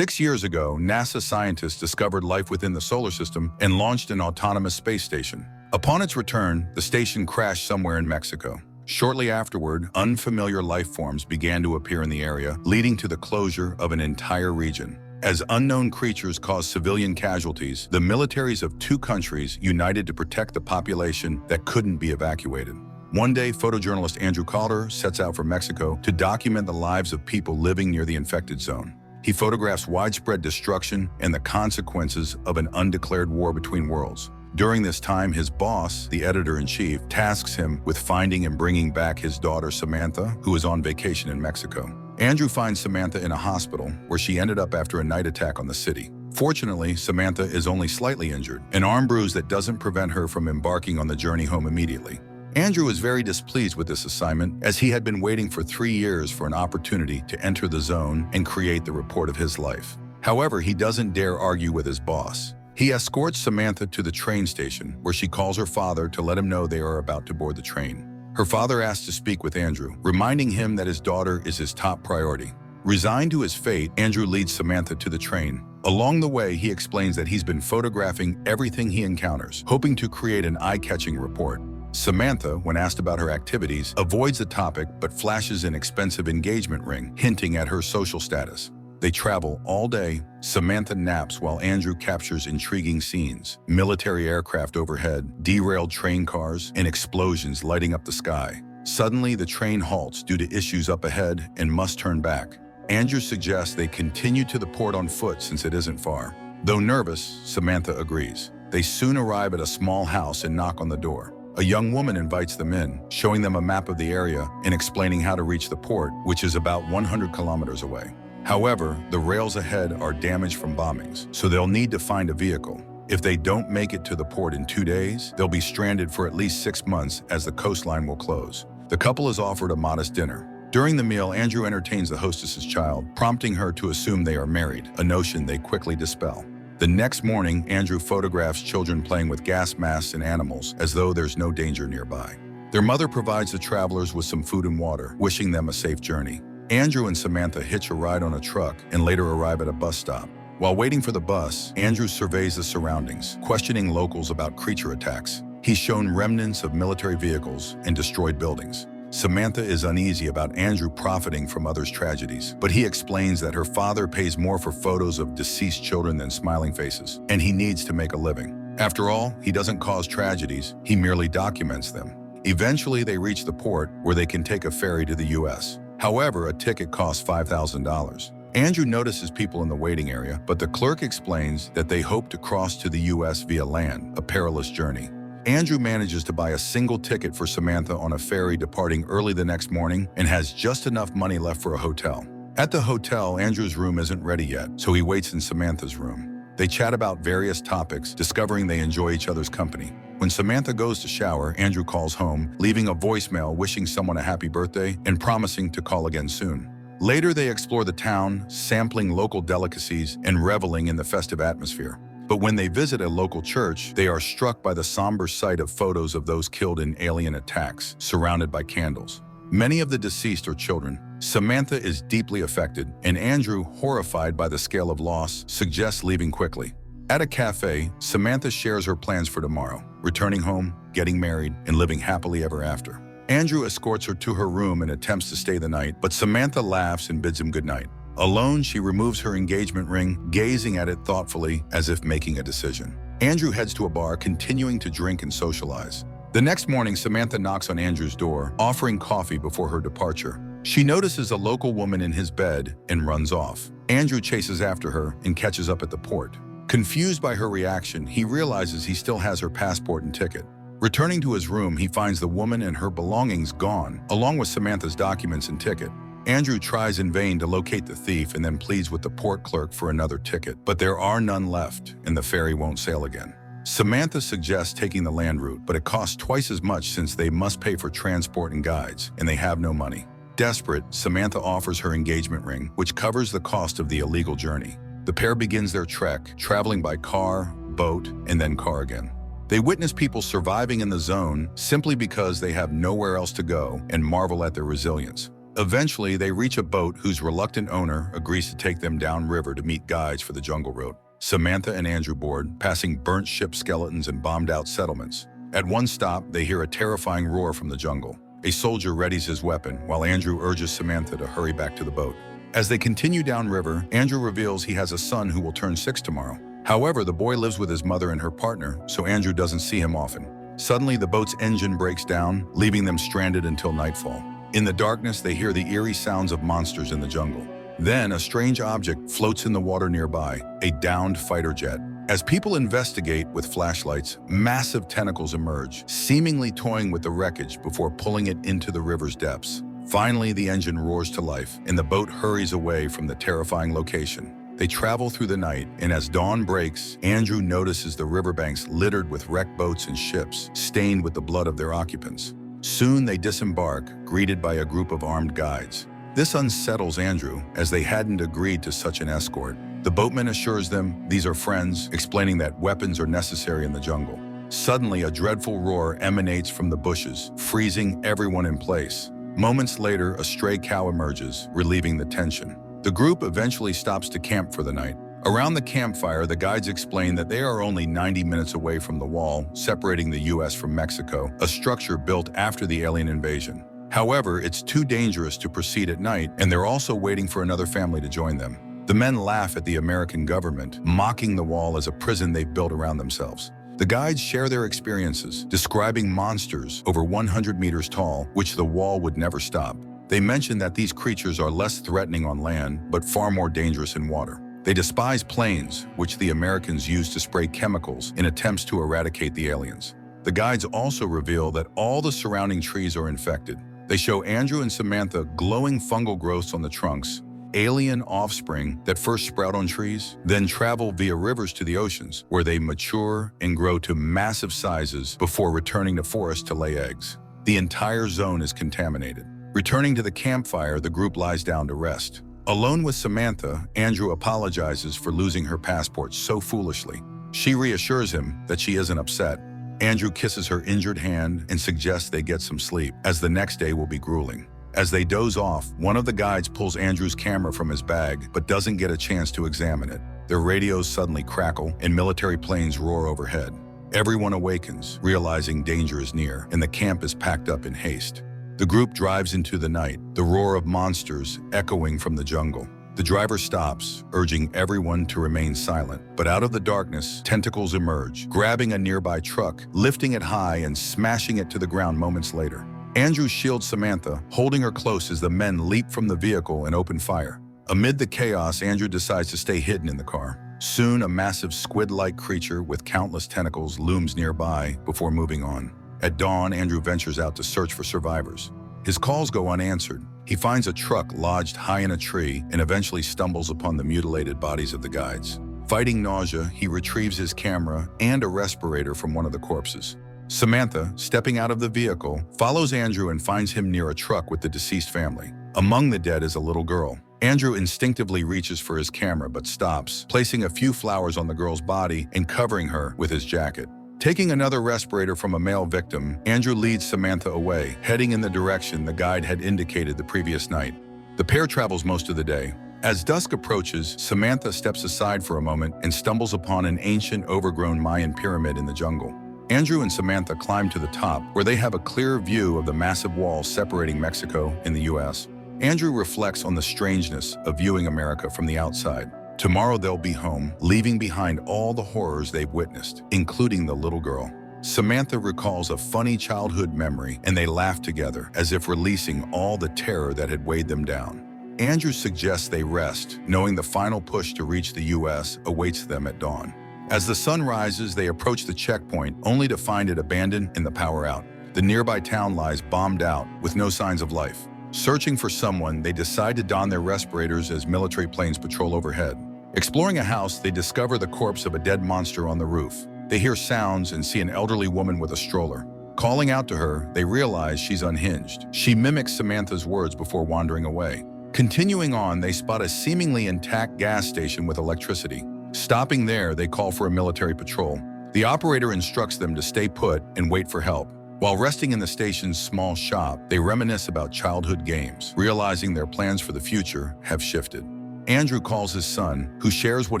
6 years ago, NASA scientists discovered life within the solar system and launched an autonomous space station. Upon its return, the station crashed somewhere in Mexico. Shortly afterward, unfamiliar life forms began to appear in the area, leading to the closure of an entire region. As unknown creatures caused civilian casualties, the militaries of two countries united to protect the population that couldn't be evacuated. One day, photojournalist Andrew Calder sets out for Mexico to document the lives of people living near the infected zone. He photographs widespread destruction and the consequences of an undeclared war between worlds. During this time, his boss, the editor-in-chief, tasks him with finding and bringing back his daughter Samantha, who is on vacation in Mexico. Andrew finds Samantha in a hospital, where she ended up after a night attack on the city. Fortunately, Samantha is only slightly injured, an arm bruise that doesn't prevent her from embarking on the journey home immediately. Andrew is very displeased with this assignment, as he had been waiting for 3 years for an opportunity to enter the zone and create the report of his life. However, he doesn't dare argue with his boss. He escorts Samantha to the train station, where she calls her father to let him know they are about to board the train. Her father asks to speak with Andrew, reminding him that his daughter is his top priority. Resigned to his fate, Andrew leads Samantha to the train. Along the way, he explains that he's been photographing everything he encounters, hoping to create an eye-catching report. Samantha, when asked about her activities, avoids the topic but flashes an expensive engagement ring, hinting at her social status. They travel all day. Samantha naps while Andrew captures intriguing scenes: military aircraft overhead, derailed train cars, and explosions lighting up the sky. Suddenly, the train halts due to issues up ahead and must turn back. Andrew suggests they continue to the port on foot since it isn't far. Though nervous, Samantha agrees. They soon arrive at a small house and knock on the door. A young woman invites them in, showing them a map of the area and explaining how to reach the port, which is about 100 kilometers away. However, the rails ahead are damaged from bombings, so they'll need to find a vehicle. If they don't make it to the port in 2 days, they'll be stranded for at least 6 months, as the coastline will close. The couple is offered a modest dinner. During the meal, Andrew entertains the hostess's child, prompting her to assume they are married, a notion they quickly dispel. The next morning, Andrew photographs children playing with gas masks and animals, as though there's no danger nearby. Their mother provides the travelers with some food and water, wishing them a safe journey. Andrew and Samantha hitch a ride on a truck and later arrive at a bus stop. While waiting for the bus, Andrew surveys the surroundings, questioning locals about creature attacks. He's shown remnants of military vehicles and destroyed buildings. Samantha is uneasy about Andrew profiting from others' tragedies, but he explains that her father pays more for photos of deceased children than smiling faces, and he needs to make a living. After all, he doesn't cause tragedies, he merely documents them. Eventually, they reach the port, where they can take a ferry to the U.S. However, a ticket costs $5,000. Andrew notices people in the waiting area, but the clerk explains that they hope to cross to the U.S. via land, a perilous journey. Andrew manages to buy a single ticket for Samantha on a ferry departing early the next morning and has just enough money left for a hotel. At the hotel, Andrew's room isn't ready yet, so he waits in Samantha's room. They chat about various topics, discovering they enjoy each other's company. When Samantha goes to shower, Andrew calls home, leaving a voicemail wishing someone a happy birthday and promising to call again soon. Later, they explore the town, sampling local delicacies and reveling in the festive atmosphere. But when they visit a local church, they are struck by the somber sight of photos of those killed in alien attacks, surrounded by candles. Many of the deceased are children. Samantha is deeply affected, and Andrew, horrified by the scale of loss, suggests leaving quickly. At a cafe, Samantha shares her plans for tomorrow, returning home, getting married, and living happily ever after. Andrew escorts her to her room and attempts to stay the night, but Samantha laughs and bids him goodnight. Alone, she removes her engagement ring, gazing at it thoughtfully as if making a decision. Andrew heads to a bar, continuing to drink and socialize. The next morning, Samantha knocks on Andrew's door, offering coffee before her departure. She notices a local woman in his bed and runs off. Andrew chases after her and catches up at the port. Confused by her reaction, he realizes he still has her passport and ticket. Returning to his room, he finds the woman and her belongings gone, along with Samantha's documents and ticket. Andrew tries in vain to locate the thief and then pleads with the port clerk for another ticket, but there are none left, and the ferry won't sail again. Samantha suggests taking the land route, but it costs twice as much since they must pay for transport and guides, and they have no money. Desperate, Samantha offers her engagement ring, which covers the cost of the illegal journey. The pair begins their trek, traveling by car, boat, and then car again. They witness people surviving in the zone simply because they have nowhere else to go and marvel at their resilience. Eventually, they reach a boat whose reluctant owner agrees to take them downriver to meet guides for the jungle road. Samantha and Andrew board, passing burnt ship skeletons and bombed-out settlements. At one stop, they hear a terrifying roar from the jungle. A soldier readies his weapon, while Andrew urges Samantha to hurry back to the boat. As they continue downriver, Andrew reveals he has a son who will turn 6 tomorrow. However, the boy lives with his mother and her partner, so Andrew doesn't see him often. Suddenly, the boat's engine breaks down, leaving them stranded until nightfall. In the darkness, they hear the eerie sounds of monsters in the jungle. Then, a strange object floats in the water nearby, a downed fighter jet. As people investigate with flashlights, massive tentacles emerge, seemingly toying with the wreckage before pulling it into the river's depths. Finally, the engine roars to life, and the boat hurries away from the terrifying location. They travel through the night, and as dawn breaks, Andrew notices the riverbanks littered with wrecked boats and ships, stained with the blood of their occupants. Soon they disembark, greeted by a group of armed guides. This unsettles Andrew, as they hadn't agreed to such an escort. The boatman assures them these are friends, explaining that weapons are necessary in the jungle. Suddenly, a dreadful roar emanates from the bushes, freezing everyone in place. Moments later, a stray cow emerges, relieving the tension. The group eventually stops to camp for the night. Around the campfire, the guides explain that they are only 90 minutes away from the wall, separating the U.S. from Mexico, a structure built after the alien invasion. However, it's too dangerous to proceed at night, and they're also waiting for another family to join them. The men laugh at the American government, mocking the wall as a prison they've built around themselves. The guides share their experiences, describing monsters over 100 meters tall, which the wall would never stop. They mention that these creatures are less threatening on land, but far more dangerous in water. They despise planes, which the Americans used to spray chemicals in attempts to eradicate the aliens. The guides also reveal that all the surrounding trees are infected. They show Andrew and Samantha glowing fungal growths on the trunks, alien offspring that first sprout on trees, then travel via rivers to the oceans, where they mature and grow to massive sizes before returning to forests to lay eggs. The entire zone is contaminated. Returning to the campfire, the group lies down to rest. Alone with Samantha, Andrew apologizes for losing her passport so foolishly. She reassures him that she isn't upset. Andrew kisses her injured hand and suggests they get some sleep, as the next day will be grueling. As they doze off, one of the guides pulls Andrew's camera from his bag, but doesn't get a chance to examine it. Their radios suddenly crackle, and military planes roar overhead. Everyone awakens, realizing danger is near, and the camp is packed up in haste. The group drives into the night, the roar of monsters echoing from the jungle. The driver stops, urging everyone to remain silent. But out of the darkness, tentacles emerge, grabbing a nearby truck, lifting it high and smashing it to the ground moments later. Andrew shields Samantha, holding her close as the men leap from the vehicle and open fire. Amid the chaos, Andrew decides to stay hidden in the car. Soon, a massive squid-like creature with countless tentacles looms nearby before moving on. At dawn, Andrew ventures out to search for survivors. His calls go unanswered. He finds a truck lodged high in a tree and eventually stumbles upon the mutilated bodies of the guides. Fighting nausea, he retrieves his camera and a respirator from one of the corpses. Samantha, stepping out of the vehicle, follows Andrew and finds him near a truck with the deceased family. Among the dead is a little girl. Andrew instinctively reaches for his camera but stops, placing a few flowers on the girl's body and covering her with his jacket. Taking another respirator from a male victim, Andrew leads Samantha away, heading in the direction the guide had indicated the previous night. The pair travels most of the day. As dusk approaches, Samantha steps aside for a moment and stumbles upon an ancient, overgrown Mayan pyramid in the jungle. Andrew and Samantha climb to the top, where they have a clear view of the massive wall separating Mexico and the U.S. Andrew reflects on the strangeness of viewing America from the outside. Tomorrow they'll be home, leaving behind all the horrors they've witnessed, including the little girl. Samantha recalls a funny childhood memory, and they laugh together, as if releasing all the terror that had weighed them down. Andrew suggests they rest, knowing the final push to reach the U.S. awaits them at dawn. As the sun rises, they approach the checkpoint, only to find it abandoned and the power out. The nearby town lies bombed out, with no signs of life. Searching for someone, they decide to don their respirators as military planes patrol overhead. Exploring a house, they discover the corpse of a dead monster on the roof. They hear sounds and see an elderly woman with a stroller. Calling out to her, they realize she's unhinged. She mimics Samantha's words before wandering away. Continuing on, they spot a seemingly intact gas station with electricity. Stopping there, they call for a military patrol. The operator instructs them to stay put and wait for help. While resting in the station's small shop, they reminisce about childhood games, realizing their plans for the future have shifted. Andrew calls his son, who shares what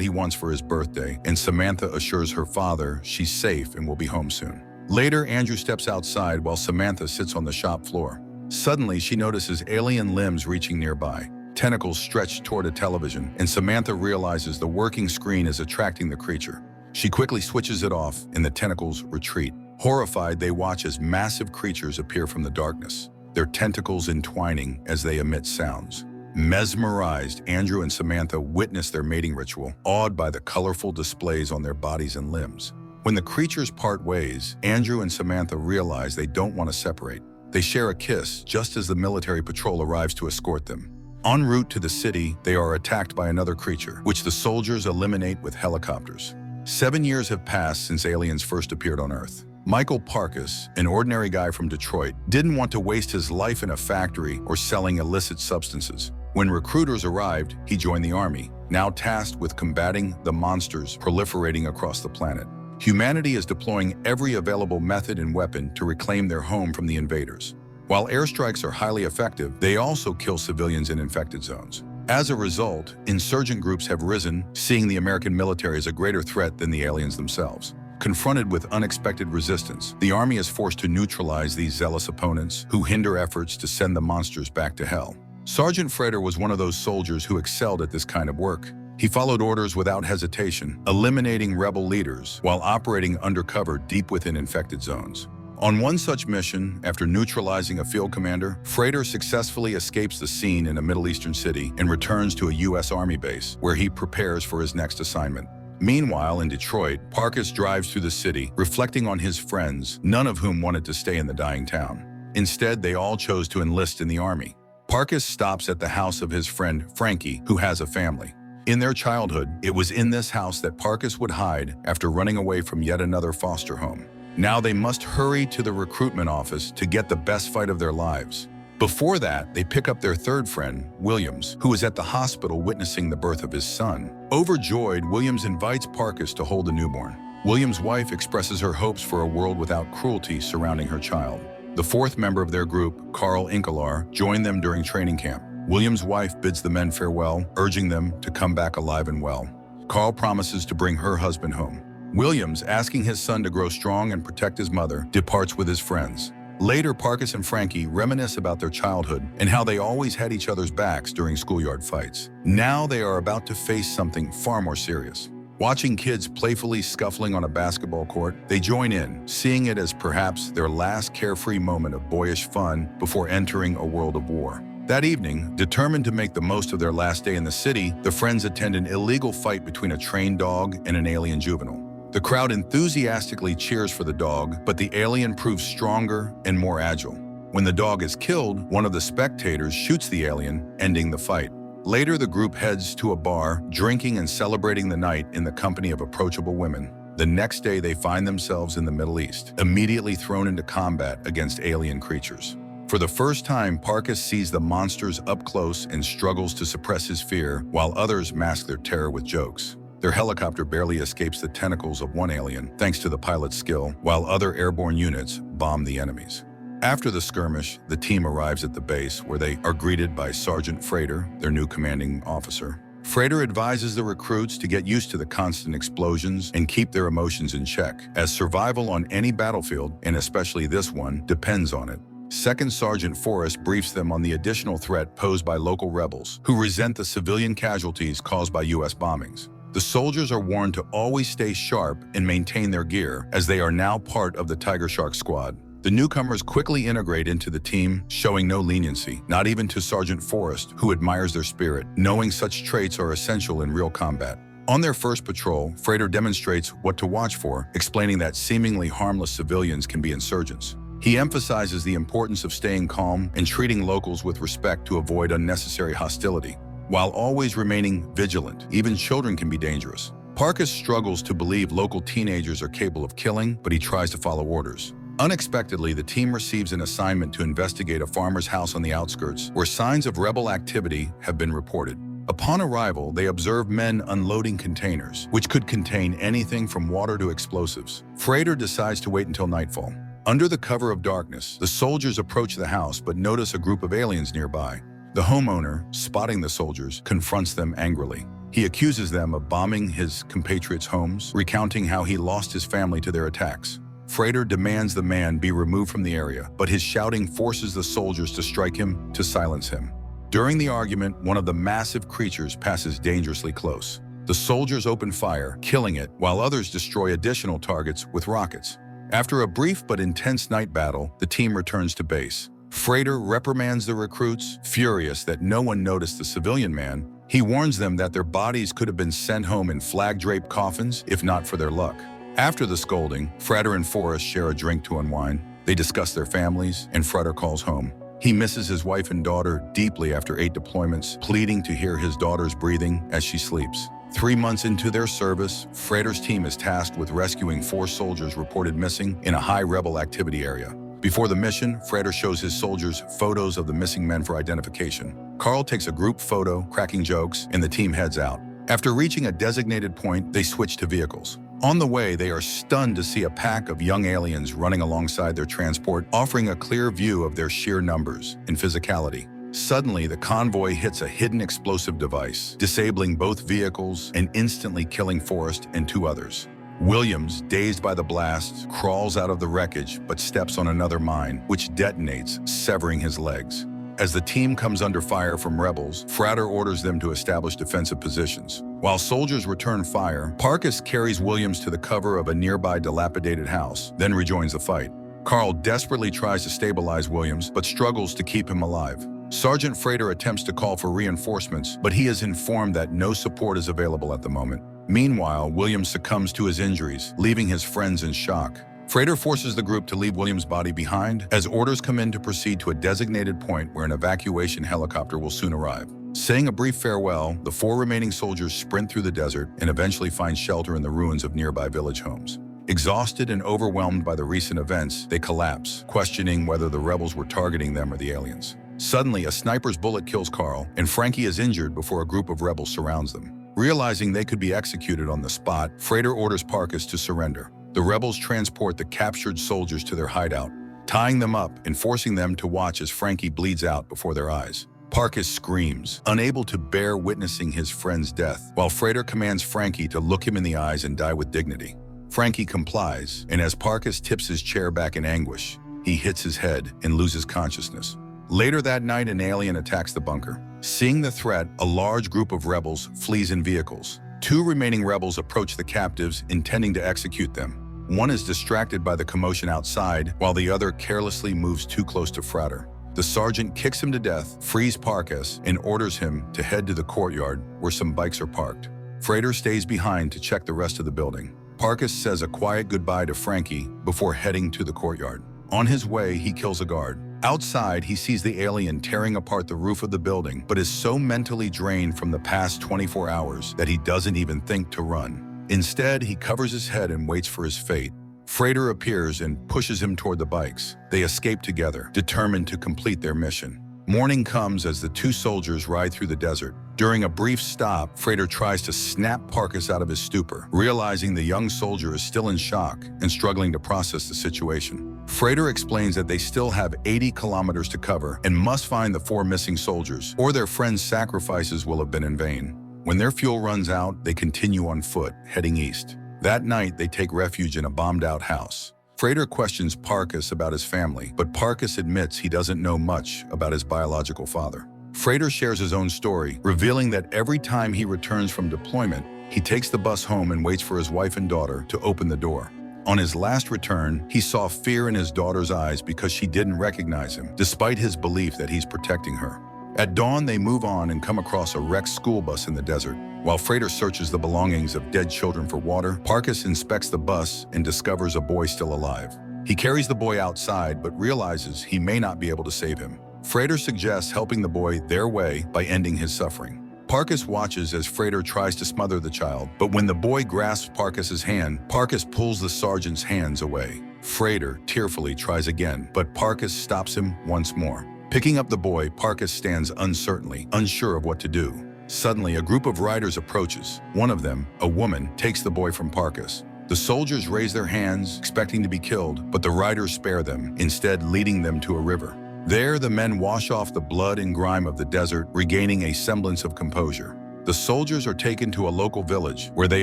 he wants for his birthday, and Samantha assures her father she's safe and will be home soon. Later, Andrew steps outside while Samantha sits on the shop floor. Suddenly, she notices alien limbs reaching nearby. Tentacles stretched toward a television, and Samantha realizes the working screen is attracting the creature. She quickly switches it off, and the tentacles retreat. Horrified, they watch as massive creatures appear from the darkness, their tentacles entwining as they emit sounds. Mesmerized, Andrew and Samantha witness their mating ritual, awed by the colorful displays on their bodies and limbs. When the creatures part ways, Andrew and Samantha realize they don't want to separate. They share a kiss just as the military patrol arrives to escort them. En route to the city, they are attacked by another creature, which the soldiers eliminate with helicopters. 7 years have passed since aliens first appeared on Earth. Michael Parkas, an ordinary guy from Detroit, didn't want to waste his life in a factory or selling illicit substances. When recruiters arrived, he joined the army, now tasked with combating the monsters proliferating across the planet. Humanity is deploying every available method and weapon to reclaim their home from the invaders. While airstrikes are highly effective, they also kill civilians in infected zones. As a result, insurgent groups have risen, seeing the American military as a greater threat than the aliens themselves. Confronted with unexpected resistance, the army is forced to neutralize these zealous opponents who hinder efforts to send the monsters back to hell. Sergeant Frater was one of those soldiers who excelled at this kind of work. He followed orders without hesitation, eliminating rebel leaders while operating undercover deep within infected zones. On one such mission, after neutralizing a field commander, Frater successfully escapes the scene in a Middle Eastern city and returns to a U.S. Army base, where he prepares for his next assignment. Meanwhile, in Detroit, Parkas drives through the city, reflecting on his friends, none of whom wanted to stay in the dying town. Instead, they all chose to enlist in the army. Parkas stops at the house of his friend Frankie, who has a family. In their childhood, it was in this house that Parkas would hide after running away from yet another foster home. Now they must hurry to the recruitment office to get the best fight of their lives. Before that, they pick up their third friend, Williams, who is at the hospital witnessing the birth of his son. Overjoyed, Williams invites Parkas to hold the newborn. Williams' wife expresses her hopes for a world without cruelty surrounding her child. The fourth member of their group, Carl Inkelar, joined them during training camp. Williams' wife bids the men farewell, urging them to come back alive and well. Carl promises to bring her husband home. Williams, asking his son to grow strong and protect his mother, departs with his friends. Later, Parkas and Frankie reminisce about their childhood and how they always had each other's backs during schoolyard fights. Now they are about to face something far more serious. Watching kids playfully scuffling on a basketball court, they join in, seeing it as perhaps their last carefree moment of boyish fun before entering a world of war. That evening, determined to make the most of their last day in the city, the friends attend an illegal fight between a trained dog and an alien juvenile. The crowd enthusiastically cheers for the dog, but the alien proves stronger and more agile. When the dog is killed, one of the spectators shoots the alien, ending the fight. Later, the group heads to a bar, drinking and celebrating the night in the company of approachable women. The next day, they find themselves in the Middle East, immediately thrown into combat against alien creatures. For the first time, Parkas sees the monsters up close and struggles to suppress his fear, while others mask their terror with jokes. Their helicopter barely escapes the tentacles of one alien, thanks to the pilot's skill, while other airborne units bomb the enemies. After the skirmish, the team arrives at the base, where they are greeted by Sergeant Frater, their new commanding officer. Frater advises the recruits to get used to the constant explosions and keep their emotions in check, as survival on any battlefield, and especially this one, depends on it. Second Sergeant Forrest briefs them on the additional threat posed by local rebels, who resent the civilian casualties caused by U.S. bombings. The soldiers are warned to always stay sharp and maintain their gear, as they are now part of the Tiger Shark squad. The newcomers quickly integrate into the team, showing no leniency, not even to Sergeant Forrest, who admires their spirit, knowing such traits are essential in real combat. On their first patrol, Frater demonstrates what to watch for, explaining that seemingly harmless civilians can be insurgents. He emphasizes the importance of staying calm and treating locals with respect to avoid unnecessary hostility. While always remaining vigilant, even children can be dangerous. Parkas struggles to believe local teenagers are capable of killing, but he tries to follow orders. Unexpectedly, the team receives an assignment to investigate a farmer's house on the outskirts, where signs of rebel activity have been reported. Upon arrival, they observe men unloading containers, which could contain anything from water to explosives. Frater decides to wait until nightfall. Under the cover of darkness, the soldiers approach the house but notice a group of aliens nearby. The homeowner, spotting the soldiers, confronts them angrily. He accuses them of bombing his compatriots' homes, recounting how he lost his family to their attacks. Frater demands the man be removed from the area, but his shouting forces the soldiers to strike him to silence him. During the argument, one of the massive creatures passes dangerously close. The soldiers open fire, killing it, while others destroy additional targets with rockets. After a brief but intense night battle, the team returns to base. Frater reprimands the recruits, furious that no one noticed the civilian man. He warns them that their bodies could have been sent home in flag-draped coffins if not for their luck. After the scolding, Frater and Forrest share a drink to unwind. They discuss their families, and Frater calls home. He misses his wife and daughter deeply after 8 deployments, pleading to hear his daughter's breathing as she sleeps. 3 months into their service, Frater's team is tasked with rescuing 4 soldiers reported missing in a high rebel activity area. Before the mission, Frater shows his soldiers photos of the missing men for identification. Carl takes a group photo, cracking jokes, and the team heads out. After reaching a designated point, they switch to vehicles. On the way, they are stunned to see a pack of young aliens running alongside their transport, offering a clear view of their sheer numbers and physicality. Suddenly, the convoy hits a hidden explosive device, disabling both vehicles and instantly killing Forrest and 2 others. Williams, dazed by the blast, crawls out of the wreckage but steps on another mine, which detonates, severing his legs. As the team comes under fire from rebels, Frater orders them to establish defensive positions. While soldiers return fire, Parkus carries Williams to the cover of a nearby dilapidated house, then rejoins the fight. Carl desperately tries to stabilize Williams, but struggles to keep him alive. Sergeant Frater attempts to call for reinforcements, but he is informed that no support is available at the moment. Meanwhile, Williams succumbs to his injuries, leaving his friends in shock. Frater forces the group to leave Williams' body behind as orders come in to proceed to a designated point where an evacuation helicopter will soon arrive. Saying a brief farewell, the 4 remaining soldiers sprint through the desert and eventually find shelter in the ruins of nearby village homes. Exhausted and overwhelmed by the recent events, they collapse, questioning whether the rebels were targeting them or the aliens. Suddenly, a sniper's bullet kills Carl, and Frankie is injured before a group of rebels surrounds them. Realizing they could be executed on the spot, Frater orders Parkus to surrender. The rebels transport the captured soldiers to their hideout, tying them up and forcing them to watch as Frankie bleeds out before their eyes. Parkus screams, unable to bear witnessing his friend's death, while Frater commands Frankie to look him in the eyes and die with dignity. Frankie complies, and as Parkus tips his chair back in anguish, he hits his head and loses consciousness. Later that night, an alien attacks the bunker. Seeing the threat, a large group of rebels flees in vehicles. 2 remaining rebels approach the captives, intending to execute them. One is distracted by the commotion outside, while the other carelessly moves too close to Frater. The sergeant kicks him to death, frees Parkus, and orders him to head to the courtyard where some bikes are parked. Frater stays behind to check the rest of the building. Parkus says a quiet goodbye to Frankie before heading to the courtyard. On his way, he kills a guard. Outside, he sees the alien tearing apart the roof of the building, but is so mentally drained from the past 24 hours that he doesn't even think to run. Instead, he covers his head and waits for his fate. Frater appears and pushes him toward the bikes. They escape together, determined to complete their mission. Morning comes as the 2 soldiers ride through the desert. During a brief stop, Frater tries to snap Parkus out of his stupor, realizing the young soldier is still in shock and struggling to process the situation. Frater explains that they still have 80 kilometers to cover and must find the 4 missing soldiers, or their friends' sacrifices will have been in vain. When their fuel runs out, they continue on foot, heading east. That night, they take refuge in a bombed-out house. Frater questions Parkus about his family, but Parkus admits he doesn't know much about his biological father. Frater shares his own story, revealing that every time he returns from deployment, he takes the bus home and waits for his wife and daughter to open the door. On his last return, he saw fear in his daughter's eyes because she didn't recognize him, despite his belief that he's protecting her. At dawn, they move on and come across a wrecked school bus in the desert. While Frater searches the belongings of dead children for water, Parkus inspects the bus and discovers a boy still alive. He carries the boy outside, but realizes he may not be able to save him. Frater suggests helping the boy their way by ending his suffering. Parkus watches as Frater tries to smother the child, but when the boy grasps Parkus's hand, Parkus pulls the sergeant's hands away. Frater tearfully tries again, but Parkus stops him once more. Picking up the boy, Parkus stands uncertainly, unsure of what to do. Suddenly, a group of riders approaches. One of them, a woman, takes the boy from Parkus. The soldiers raise their hands, expecting to be killed, but the riders spare them, instead leading them to a river. There, the men wash off the blood and grime of the desert, regaining a semblance of composure. The soldiers are taken to a local village, where they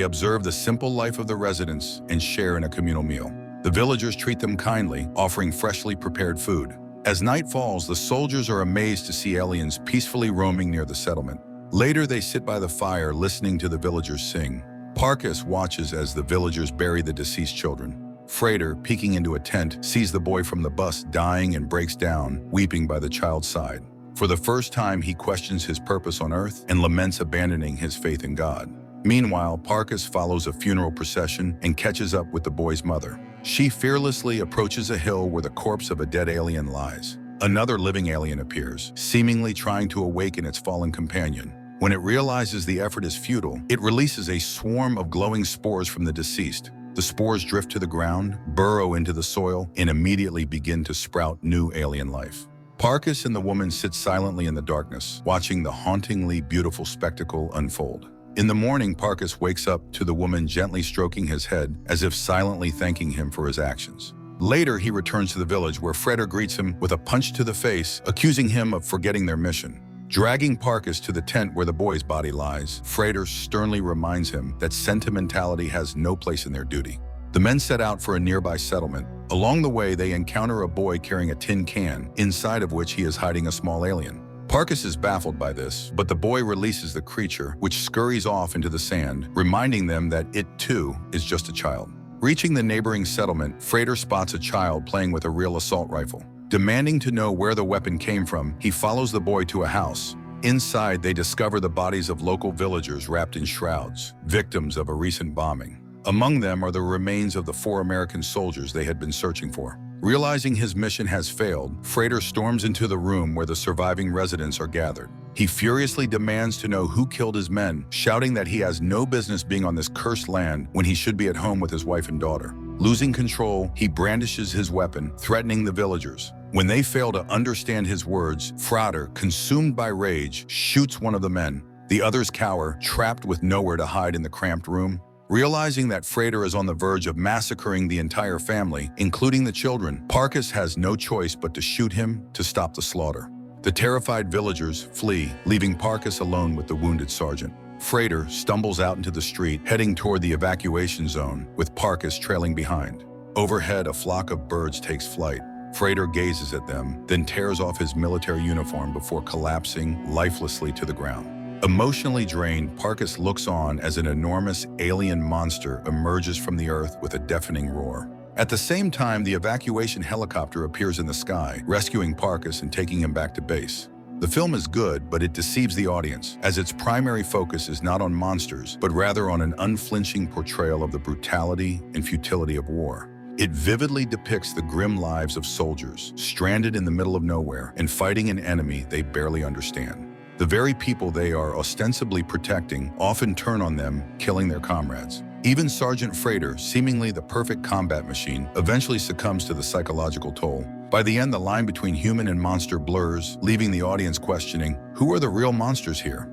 observe the simple life of the residents and share in a communal meal. The villagers treat them kindly, offering freshly prepared food. As night falls, the soldiers are amazed to see aliens peacefully roaming near the settlement. Later, they sit by the fire, listening to the villagers sing. Parkas watches as the villagers bury the deceased children. Frater, peeking into a tent, sees the boy from the bus dying and breaks down, weeping by the child's side. For the first time, he questions his purpose on Earth and laments abandoning his faith in God. Meanwhile, Parkas follows a funeral procession and catches up with the boy's mother. She fearlessly approaches a hill where the corpse of a dead alien lies. Another living alien appears, seemingly trying to awaken its fallen companion. When it realizes the effort is futile, it releases a swarm of glowing spores from the deceased. The spores drift to the ground, burrow into the soil, and immediately begin to sprout new alien life. Parkas and the woman sit silently in the darkness, watching the hauntingly beautiful spectacle unfold. In the morning, Parkas wakes up to the woman gently stroking his head, as if silently thanking him for his actions. Later, he returns to the village, where Frater greets him with a punch to the face, accusing him of forgetting their mission. Dragging Parkas to the tent where the boy's body lies, Frater sternly reminds him that sentimentality has no place in their duty. The men set out for a nearby settlement. Along the way, they encounter a boy carrying a tin can, inside of which he is hiding a small alien. Parkas is baffled by this, but the boy releases the creature, which scurries off into the sand, reminding them that it, too, is just a child. Reaching the neighboring settlement, Frater spots a child playing with a real assault rifle. Demanding to know where the weapon came from, he follows the boy to a house. Inside, they discover the bodies of local villagers wrapped in shrouds, victims of a recent bombing. Among them are the remains of the 4 American soldiers they had been searching for. Realizing his mission has failed, Frater storms into the room where the surviving residents are gathered. He furiously demands to know who killed his men, shouting that he has no business being on this cursed land when he should be at home with his wife and daughter. Losing control, he brandishes his weapon, threatening the villagers. When they fail to understand his words, Frater, consumed by rage, shoots one of the men. The others cower, trapped with nowhere to hide in the cramped room. Realizing that Frater is on the verge of massacring the entire family, including the children, Parkas has no choice but to shoot him to stop the slaughter. The terrified villagers flee, leaving Parkas alone with the wounded sergeant. Frater stumbles out into the street, heading toward the evacuation zone, with Parkas trailing behind. Overhead, a flock of birds takes flight. Frater gazes at them, then tears off his military uniform before collapsing lifelessly to the ground. Emotionally drained, Parkas looks on as an enormous alien monster emerges from the earth with a deafening roar. At the same time, the evacuation helicopter appears in the sky, rescuing Parkas and taking him back to base. The film is good, but it deceives the audience, as its primary focus is not on monsters, but rather on an unflinching portrayal of the brutality and futility of war. It vividly depicts the grim lives of soldiers, stranded in the middle of nowhere and fighting an enemy they barely understand. The very people they are ostensibly protecting often turn on them, killing their comrades. Even Sergeant Frater, seemingly the perfect combat machine, eventually succumbs to the psychological toll. By the end, the line between human and monster blurs, leaving the audience questioning, who are the real monsters here?